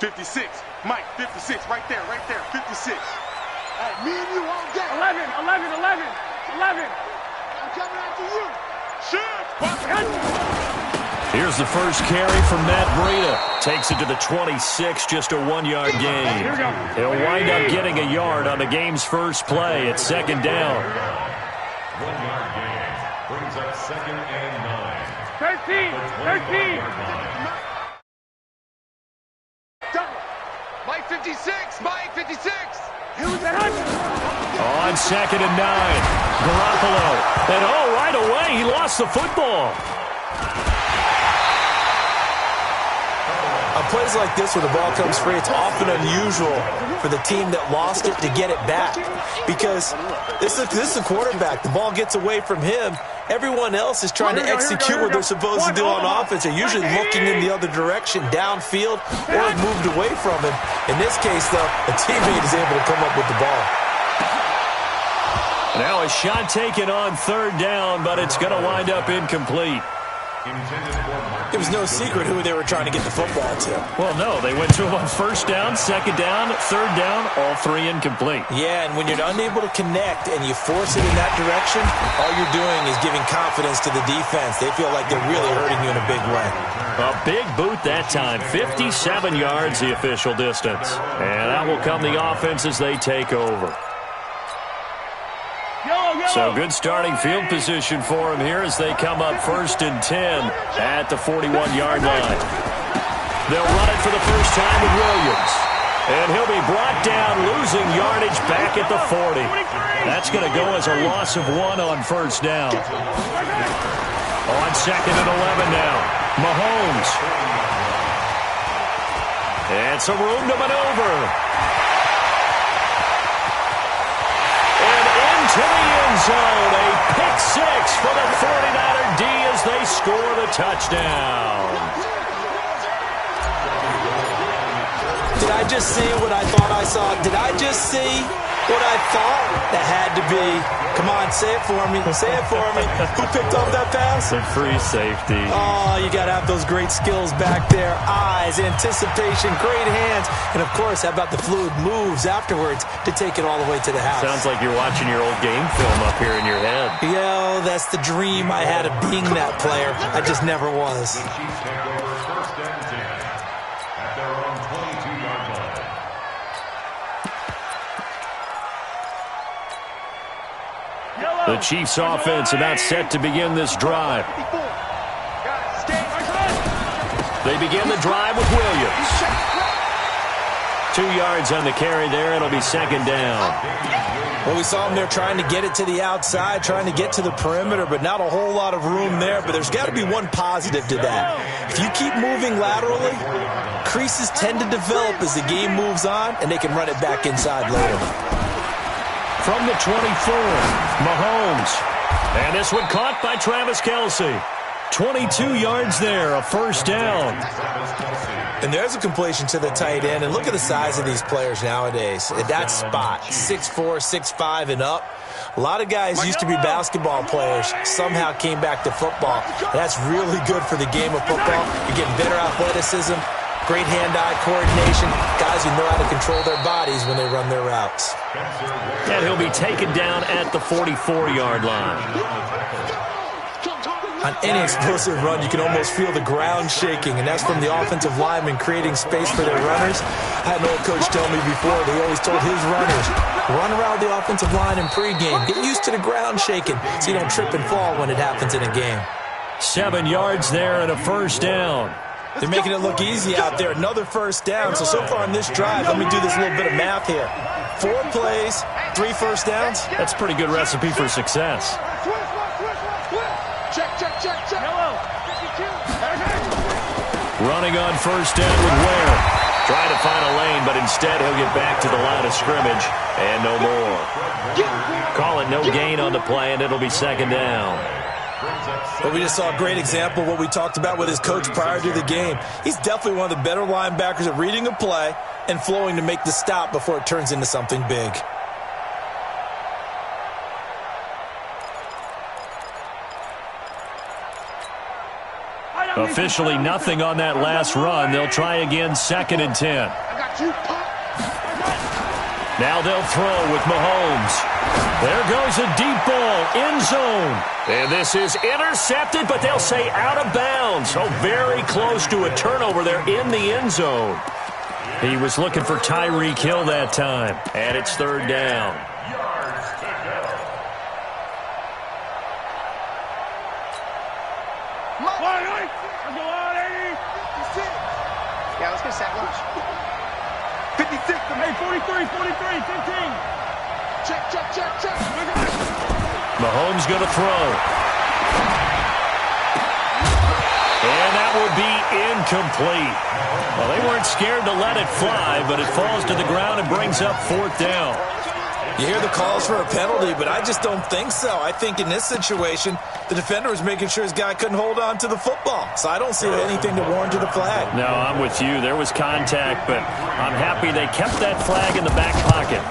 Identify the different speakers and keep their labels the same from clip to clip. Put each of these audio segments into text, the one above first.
Speaker 1: 56. Mike, 56. Right there, 56.
Speaker 2: Hey, me and you all day.
Speaker 3: 11.
Speaker 2: I'm coming after you.
Speaker 1: Shoot!
Speaker 4: Here's the first carry from Matt Breida. Takes it to the 26, just a 1-yard gain. He'll wind up getting a yard on the game's first play. It's second down.
Speaker 5: 1-yard gain. Brings up second and 9.
Speaker 3: 13.
Speaker 2: Mike 56. Mike 56.
Speaker 4: On second and 9. Garoppolo. And right away, he lost the football.
Speaker 6: On plays like this where the ball comes free, it's often unusual for the team that lost it to get it back. Because this is a quarterback. The ball gets away from him. Everyone else is trying to execute what they're supposed to do on offense. They're usually looking in the other direction, downfield, or moved away from him. In this case, though, a teammate is able to come up with the ball.
Speaker 4: Now a shot taken on third down, but it's going to wind up incomplete.
Speaker 6: It was no secret who they were trying to get the football to.
Speaker 4: Well, no, they went to him on first down, second down, third down, all three incomplete.
Speaker 6: Yeah, and when you're unable to connect and you force it in that direction, all you're doing is giving confidence to the defense. They feel like they're really hurting you in a big way.
Speaker 4: A big boot that time, 57 yards the official distance. And that will come the offense as they take over. So good starting field position for him here as they come up first and 10 at the 41-yard line. They'll run it for the first time with Williams. And he'll be brought down, losing yardage back at the 40. That's going to go as a loss of 1 on first down. On second and 11 now, Mahomes. And some room to maneuver. To the end zone, a pick six for the 49er D as they score the touchdown.
Speaker 6: Did I just see what I thought I saw? Did I just see what I thought that had to be? Come on, say it for me. Say it for me. Who picked up that pass?
Speaker 4: The free safety.
Speaker 6: Oh, you got to have those great skills back there. Eyes, anticipation, great hands. And, of course, how about the fluid moves afterwards to take it all the way to the house?
Speaker 4: Sounds like you're watching your old game film up here in your head.
Speaker 6: Yo, that's the dream I had of being that player. I just never was.
Speaker 4: The Chiefs offense about set to begin this drive. They begin the drive with Williams. 2 yards on the carry there. It'll be second down.
Speaker 6: Well, we saw them there trying to get it to the outside, trying to get to the perimeter, but not a whole lot of room there. But there's got to be one positive to that. If you keep moving laterally, creases tend to develop as the game moves on, and they can run it back inside later.
Speaker 4: From the 24, Mahomes. And this one caught by Travis Kelce. 22 yards there, a first down.
Speaker 6: And there's a completion to the tight end. And look at the size of these players nowadays. At that spot, 6'4", 6'5", and up. A lot of guys used to be basketball players, somehow came back to football. That's really good for the game of football. You're getting better athleticism, great hand-eye coordination, guys who know how to control their bodies when they run their routes.
Speaker 4: And he'll be taken down at the 44-yard line.
Speaker 6: On any explosive run, you can almost feel the ground shaking, and that's from the offensive linemen creating space for their runners. I had an old coach tell me before, they always told his runners, run around the offensive line in pregame. Get used to the ground shaking so you don't trip and fall when it happens in a game. 7 yards there and a first down. They're making it look easy out there. Another first down. So far on this drive, let me do this little bit of math here. 4 plays, 3 first downs.
Speaker 4: That's a pretty good recipe for success.
Speaker 2: Check.
Speaker 4: Running on first down with Ware. Trying to find a lane, but instead he'll get back to the line of scrimmage. And no more. Call it no gain on the play, and it'll be second down.
Speaker 6: But we just saw a great example of what we talked about with his coach prior to the game. He's definitely one of the better linebackers at reading a play and flowing to make the stop before it turns into something big.
Speaker 4: Officially nothing on that last run. They'll try again, 2nd and 10. Now they'll throw with Mahomes. There goes a deep ball, end zone. And this is intercepted, but they'll say out of bounds. Oh, very close to a turnover there in the end zone. He was looking for Tyreek Hill that time. And it's 3rd down.
Speaker 2: Yeah, let's get sack lunch.
Speaker 1: 56.
Speaker 2: Hey, 43, 43, 15. Check.
Speaker 4: Mahomes going to throw. And that would be incomplete. Well, they weren't scared to let it fly, but it falls to the ground and brings up 4th down.
Speaker 6: You hear the calls for a penalty, but I just don't think so. I think in this situation, the defender was making sure his guy couldn't hold on to the football. So I don't see anything to warrant to the flag.
Speaker 4: No, I'm with you. There was contact, but I'm happy they kept that flag in the back pocket.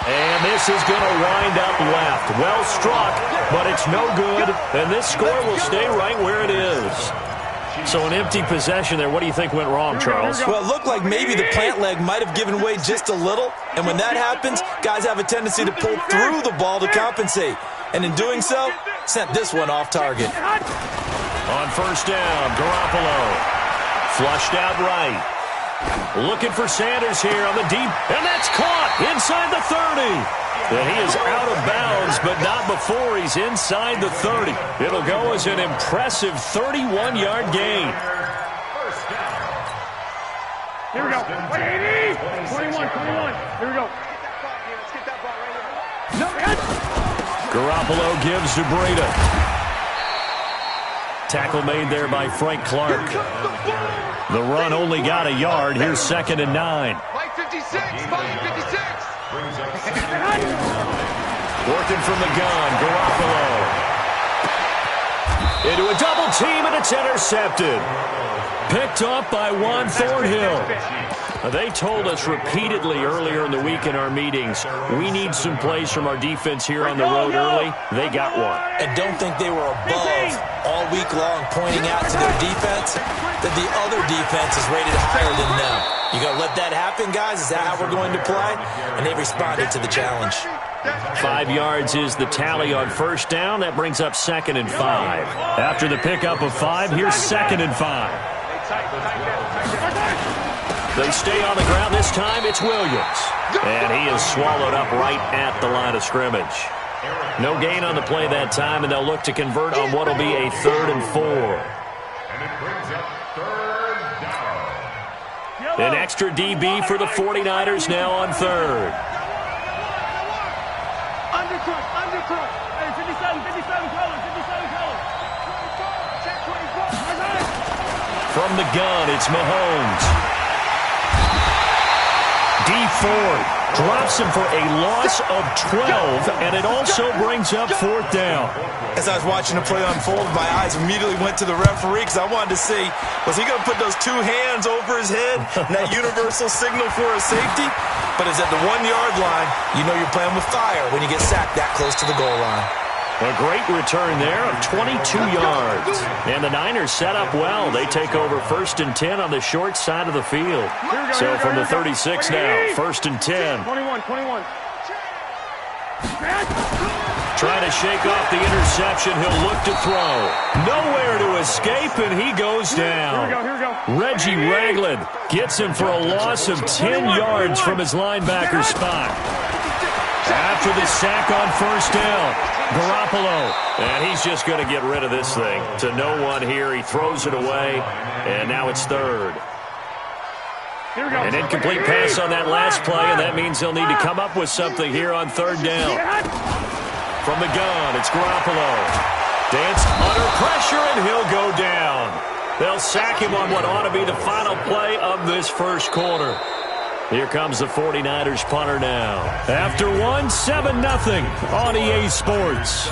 Speaker 4: And this is going to wind up left. Well struck, but it's no good. And this score will stay right where it is. So an empty possession there. What do you think went wrong, Charles?
Speaker 6: Well, it looked like maybe the plant leg might have given way just a little. And when that happens, guys have a tendency to pull through the ball to compensate. And in doing so, sent this one off target.
Speaker 4: On 1st down, Garoppolo. Flushed out right. Looking for Sanders here on the deep. And that's caught inside the 30. And he is out of bounds, but not before he's inside the 30. It'll go as an impressive 31-yard gain.
Speaker 2: Here we go. 21. Here we go. Let's get that ball right here.
Speaker 4: Garoppolo gives to Breida. Tackle made there by Frank Clark. The run only got a yard. Here's 2nd and 9.
Speaker 2: Mike 56. Mike 56.
Speaker 4: Working from the gun, Garoppolo. Into a double team, and it's intercepted. Picked up by Juan Thornhill. They told us repeatedly earlier in the week in our meetings, we need some plays from our defense here on the road early. They got one.
Speaker 6: And don't think they were above all week long pointing out to their defense that the other defense is rated higher than them. You got to let that happen, guys? Is that how we're going to play? And they responded to the challenge.
Speaker 4: 5 yards is the tally on 1st down. That brings up 2nd and 5. After the pickup of 5, here's 2nd and 5. They stay on the ground. This time it's Williams. And he is swallowed up right at the line of scrimmage. No gain on the play that time, and they'll look to convert on what will be a 3rd and 4.
Speaker 5: And it brings up 3rd down.
Speaker 4: An extra DB for the 49ers now on 3rd.
Speaker 2: Undercut. Hey, 57 colors. Check 24.
Speaker 4: From the gun, it's Mahomes. D Ford drops him for a loss of 12, and it also brings up 4th down.
Speaker 6: As I was watching the play unfold, my eyes immediately went to the referee because I wanted to see, was he going to put those 2 hands over his head, and that universal signal for a safety? But it's at the 1-yard line. You know you're playing with fire when you get sacked that close to the goal line.
Speaker 4: A great return there of 22 yards. And the Niners set up well. They take over 1st and 10 on the short side of the field. So from the 36 now, 1st and 10.
Speaker 2: 21.
Speaker 4: Trying to shake off the interception. He'll look to throw. Nowhere to escape, and he goes down.
Speaker 2: Here we go.
Speaker 4: Reggie Ragland gets him for a loss of 10 yards from his linebacker spot. After the sack on 1st down, Garoppolo. And he's just going to get rid of this thing. To no one here. He throws it away, and now it's 3rd. An incomplete pass on that last play, and that means they'll need to come up with something here on 3rd down. From the gun, it's Garoppolo. Dance under pressure, and he'll go down. They'll sack him on what ought to be the final play of this 1st quarter. Here comes the 49ers punter now. After 7-0 on EA Sports.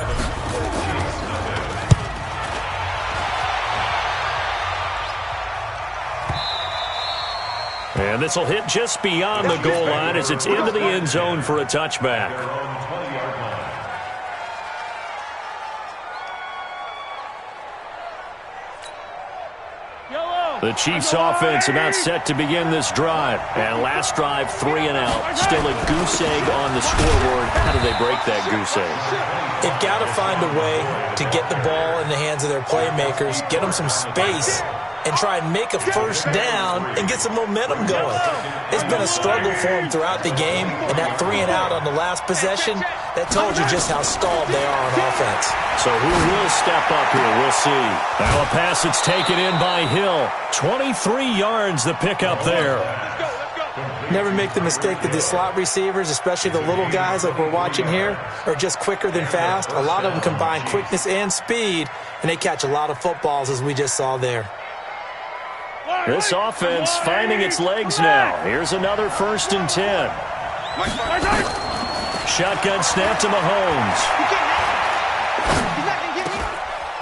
Speaker 4: And this will hit just beyond the goal line as it's into the end zone for a touchback. The Chiefs offense about set to begin this drive. And last drive, 3 and out. Still a goose egg on the scoreboard. How do they break that goose egg?
Speaker 6: They've got to find a way to get the ball in the hands of their playmakers, get them some space, and try and make a first down and get some momentum going. It's been a struggle for them throughout the game, and that 3 and out on the last possession, that told you just how stalled they are on offense.
Speaker 4: So who will step up here? We'll see. Now a pass that's taken in by Hill. 23 yards the pickup there.
Speaker 6: Never make the mistake that the slot receivers, especially the little guys like we're watching here, are just quicker than fast. A lot of them combine quickness and speed, and they catch a lot of footballs, as we just saw there.
Speaker 4: This offense finding its legs now. Here's another 1st and 10. Shotgun snap to Mahomes.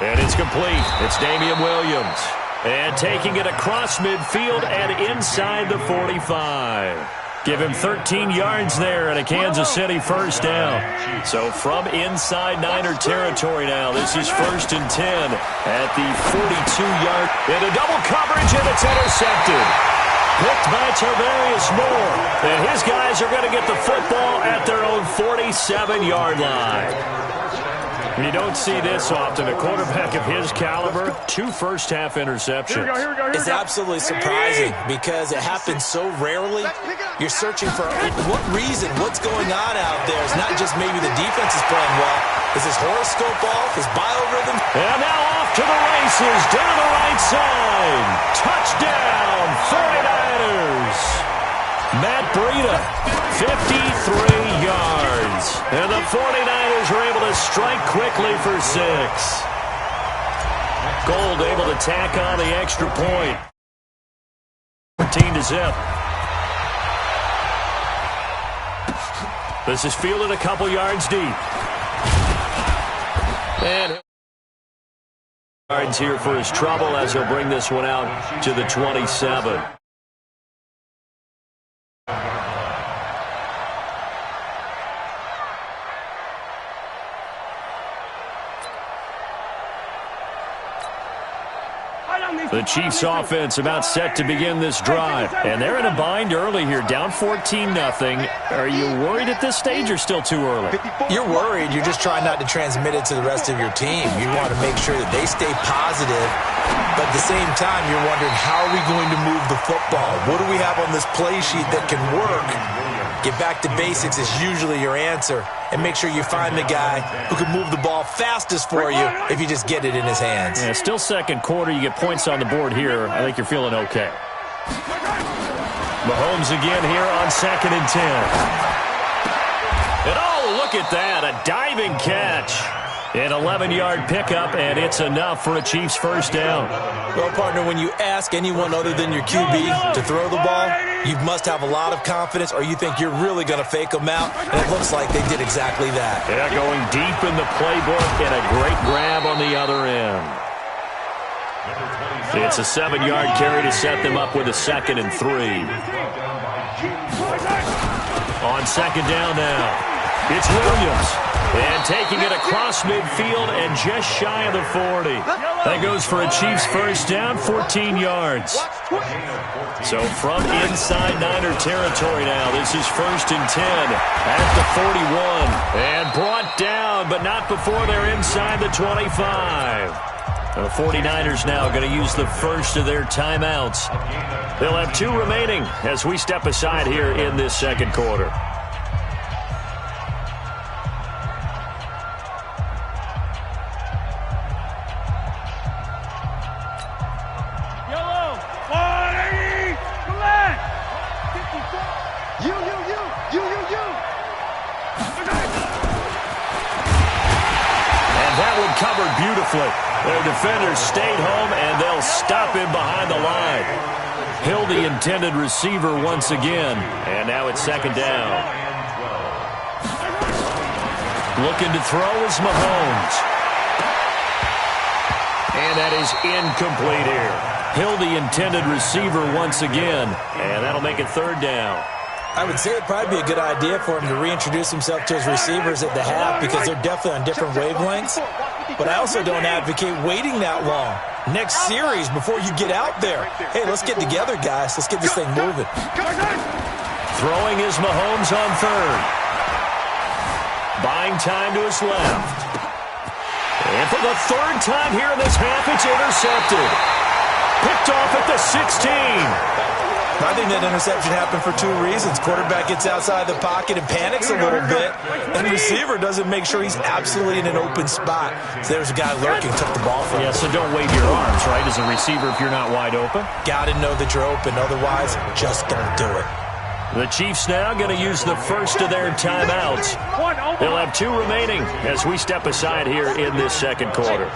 Speaker 4: And it's complete. It's Damian Williams. And taking it across midfield and inside the 45. Give him 13 yards there and a Kansas City first down. So from inside Niner territory now, this is 1st and 10 at the 42-yard. Into double coverage, and it's intercepted. Picked by Tarvarius Moore. And his guys are going to get the football at their own 47-yard line. You don't see this often. A quarterback of his caliber, 2 first-half interceptions.
Speaker 6: It's absolutely surprising because it happens so rarely. You're searching for what reason, what's going on out there. It's not just maybe the defense is playing well. Is his horoscope off? His biorhythm?
Speaker 4: And now off to the races, down the right side. Touchdown, 49ers. Matt Breida, 53 yards. And the 49ers are able to strike quickly for 6. Gold able to tack on the extra point. 14-0. This is fielded a couple yards deep. And yards here for his trouble as he'll bring this one out to the 27. The Chiefs offense about set to begin this drive. And they're in a bind early here, down 14-0. Are you worried at this stage or still too early?
Speaker 6: You're worried. You're just trying not to transmit it to the rest of your team. You want to make sure that they stay positive. But at the same time, you're wondering, how are we going to move the football? What do we have on this play sheet that can work? Get back to basics is usually your answer. And make sure you find the guy who can move the ball fastest for you if you just get it in his hands.
Speaker 4: Yeah, still second quarter. You get points on the board here. I think you're feeling okay. Mahomes again here on 2nd and 10. And oh, look at that. A diving catch. An 11-yard pickup, and it's enough for a Chiefs first down.
Speaker 6: Well, partner, when you ask anyone other than your QB to throw the ball, you must have a lot of confidence, or you think you're really going to fake them out, and it looks like they did exactly that.
Speaker 4: Yeah, going deep in the playbook, and a great grab on the other end. It's a 7-yard carry to set them up with a 2nd and 3. On 2nd down now, it's Williams. And taking it across midfield and just shy of the 40. That goes for a Chiefs first down, 14 yards. So from inside Niner territory now, this is 1st and 10 at the 41. And brought down, but not before they're inside the 25. The 49ers now going to use the first of their timeouts. They'll have 2 remaining as we step aside here in this second quarter. Covered beautifully. Their defenders stayed home, and they'll stop him behind the line. Hill, the intended receiver once again, and now it's 2nd down. Looking to throw is Mahomes. And that is incomplete here. Hill, the intended receiver once again, and that'll make it 3rd down.
Speaker 6: I would say it'd probably be a good idea for him to reintroduce himself to his receivers at the half because they're definitely on different wavelengths. but I also don't advocate waiting that long. Next series before you get out there. Hey, let's get together, guys. Let's get this thing moving.
Speaker 4: Throwing is Mahomes on third. Buying time to his left. And for the third time here in this half, it's intercepted. Picked off at the 16.
Speaker 6: I think that interception happened for two reasons. Quarterback gets outside the pocket and panics a little bit, and the receiver doesn't make sure he's absolutely in an open spot. So there's a guy lurking, took the ball from him.
Speaker 4: Yeah, so don't wave your arms, right, as a receiver if you're not wide open.
Speaker 6: Got to know that you're open. Otherwise, just don't do it.
Speaker 4: The Chiefs now going to use the first of their timeouts. They'll have 2 remaining as we step aside here in this second quarter.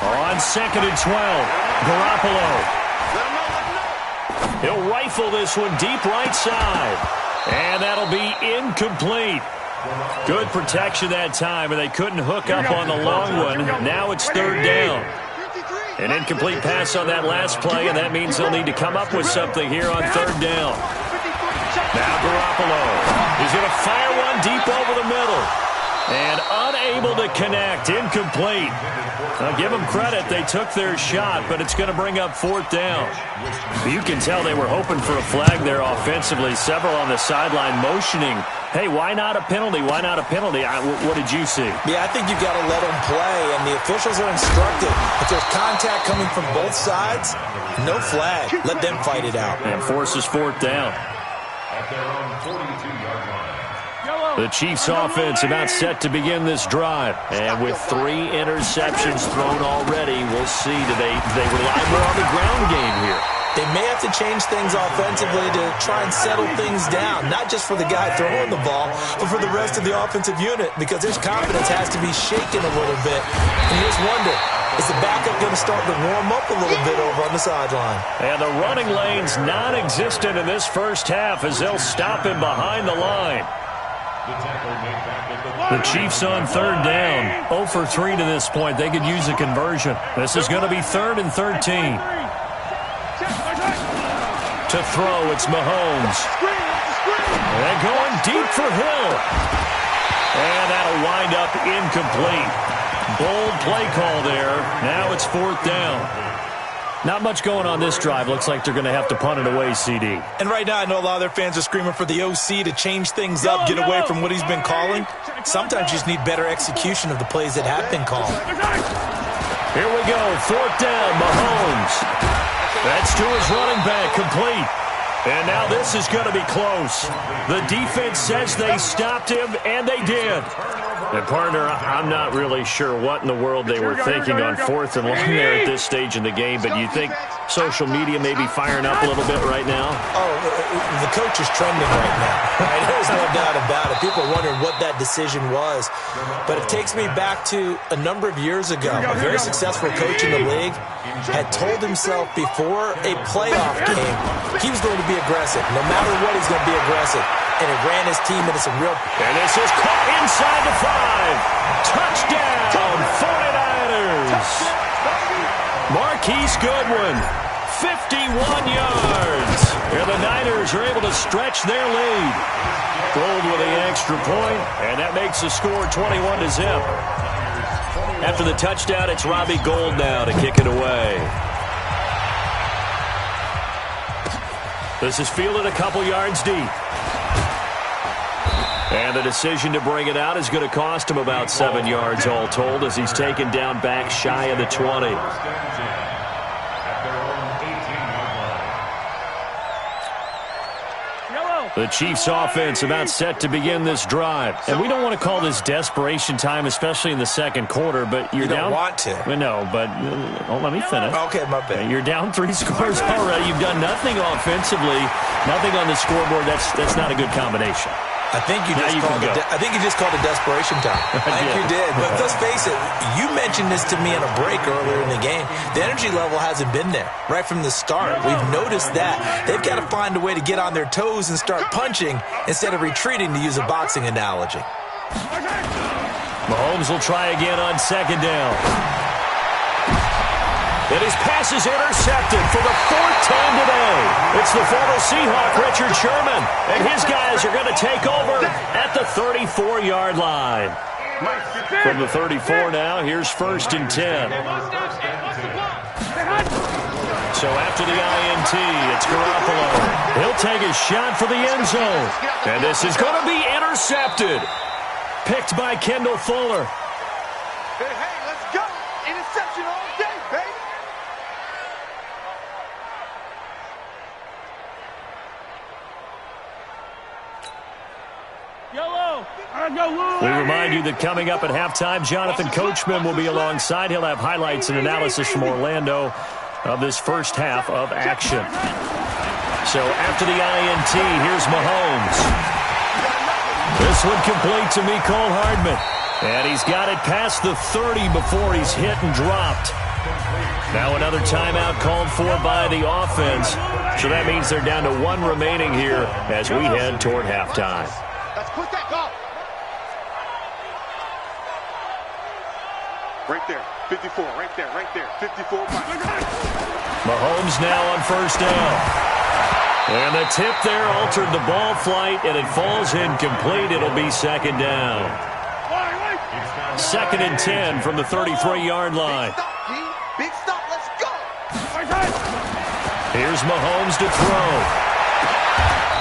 Speaker 4: On 2nd and 12, Garoppolo. He'll rifle this one deep right side. And that'll be incomplete. Good protection that time, and they couldn't hook up on the long one. Now it's 3rd down. An incomplete pass on that last play, and that means they'll need to come up with something here on 3rd down. Now Garoppolo. He's going to fire one deep over the middle. And unable to connect. Incomplete. Now, give them credit. They took their shot, but it's going to bring up 4th down. You can tell they were hoping for a flag there offensively. Several on the sideline motioning, hey, why not a penalty? Why not a penalty? What did you see?
Speaker 6: Yeah, I think you've got to let them play, and the officials are instructed. If there's contact coming from both sides, no flag. Let them fight it out.
Speaker 4: And forces 4th down.
Speaker 5: At their own 42-yard line.
Speaker 4: The Chiefs offense about set to begin this drive. And with 3 interceptions thrown already, we'll see. Do they rely more on the ground game here?
Speaker 6: They may have to change things offensively to try and settle things down, not just for the guy throwing the ball, but for the rest of the offensive unit, because his confidence has to be shaken a little bit. And you just wonder, is the backup going to start to warm up a little bit over on the sideline?
Speaker 4: And the running lane's non-existent in this first half as they'll stop him behind the line. The Chiefs on 3rd down. 0 for 3 to this point. They could use a conversion. This is going to be 3rd and 13. To throw, it's Mahomes. And going deep for Hill. And that'll wind up incomplete. Bold play call there. Now it's 4th down. Not much going on this drive. Looks like they're going to have to punt it away, CD.
Speaker 6: And right now, I know a lot of their fans are screaming for the OC to change things up, get away from what he's been calling. Sometimes you just need better execution of the plays that have been called.
Speaker 4: Here we go. 4th down, Mahomes. That's to his running back, complete. And now this is going to be close. The defense says they stopped him, and they did. And, partner, I'm not really sure what in the world they were thinking on 4th and long there at this stage in the game, but you think social media may be firing up a little bit right now?
Speaker 6: Oh, the coach is trending right now. Right? There's no doubt about it. People are wondering what that decision was. But it takes me back to a number of years ago. A very successful coach in the league had told himself before a playoff game he was going to be aggressive. No matter what, he's going to be aggressive. And it ran his team into some real...
Speaker 4: And this is caught inside the 5. Touchdown, 49ers. Marquise Goodwin, 51 yards. And the Niners are able to stretch their lead. Gold with the extra point, and that makes the score 21-0. After the touchdown, it's Robbie Gould now to kick it away. This is fielded a couple yards deep. And the decision to bring it out is going to cost him about 7 yards all told as he's taken down back shy of the 20. The Chiefs offense about set to begin this drive. And we don't want to call this desperation time, especially in the second quarter, but you're down.
Speaker 6: You don't want to.
Speaker 4: No, but let me finish.
Speaker 6: Okay, my bad.
Speaker 4: You're down 3 scores already. You've done nothing offensively, nothing on the scoreboard. That's not a good combination.
Speaker 6: I think you just called it desperation time. I think you did. But let's face it, you mentioned this to me in a break earlier in the game. The energy level hasn't been there right from the start. We've noticed that. They've got to find a way to get on their toes and start punching instead of retreating, to use a boxing analogy.
Speaker 4: Mahomes will try again on 2nd down. And his pass is intercepted for the fourth time today. It's the former Seahawk, Richard Sherman. And his guys are going to take over at the 34-yard line. From the 34 now, here's 1st and 10. So after the INT, it's Garoppolo. He'll take a shot for the end zone. And this is going to be intercepted. Picked by Kendall Fuller.
Speaker 1: Hey, let's go. Interception all day, baby.
Speaker 4: We remind you that coming up at halftime, Jonathan Coachman will be alongside. He'll have highlights and analysis from Orlando of this first half of action. So after the INT, here's Mahomes. This one complete to Mecole Hardman. And he's got it past the 30 before he's hit and dropped. Now another timeout called for by the offense. So that means they're down to 1 remaining here as we head toward halftime.
Speaker 1: Let's put that go. Right there, 54, right there, 54.
Speaker 4: Mahomes now on 1st down. And the tip there altered the ball flight, and it falls incomplete. It'll be 2nd down. 2nd and 10 from the 33-yard line.
Speaker 1: Big stop, let's go.
Speaker 4: Here's Mahomes to throw.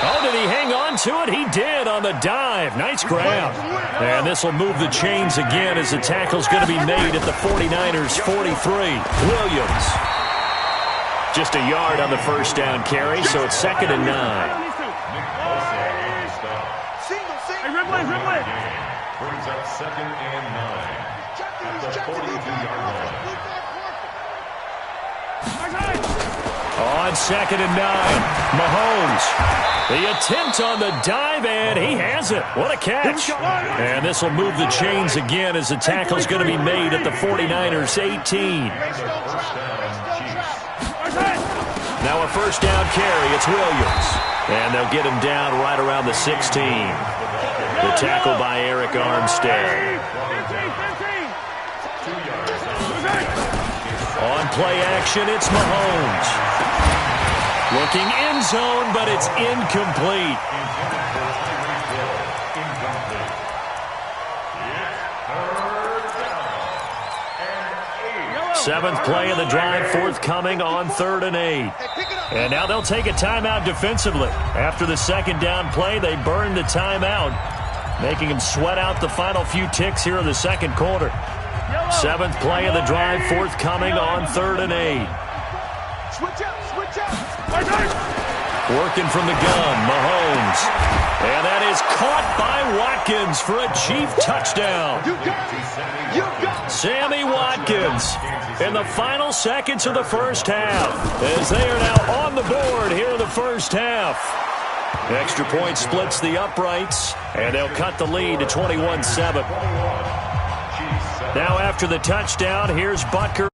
Speaker 4: Oh, did he hang on to it? He did on the dive. Nice grab. And this will move the chains again as the tackle's going to be made at the 49ers' 43. Williams. Just a yard on the 1st down carry, so it's 2nd and 9.
Speaker 5: Brings up 2nd and 9 at the 42-yard line.
Speaker 4: On 2nd and 9, Mahomes. The attempt on the dive, and he has it. What a catch. And this will move the chains again as the tackle's going to be made at the 49ers' 18. Now a 1st down carry. It's Williams. And they'll get him down right around the 16. The tackle by Eric Armstead. On play action, it's Mahomes. Looking end zone, but it's incomplete. 7th play of the drive, forthcoming on 3rd and 8. And now they'll take a timeout defensively. After the 2nd down play, they burned the timeout, making them sweat out the final few ticks here in the 2nd quarter. 7th play of the drive, forthcoming on 3rd and 8.
Speaker 1: Switch out.
Speaker 4: Working from the gun, Mahomes. And that is caught by Watkins for a Chief touchdown.
Speaker 1: You got it.
Speaker 4: Sammy Watkins in the final seconds of the first half as they are now on the board here in the first half. Extra point splits the uprights, and they'll cut the lead to 21-7. Now after the touchdown, here's Butker.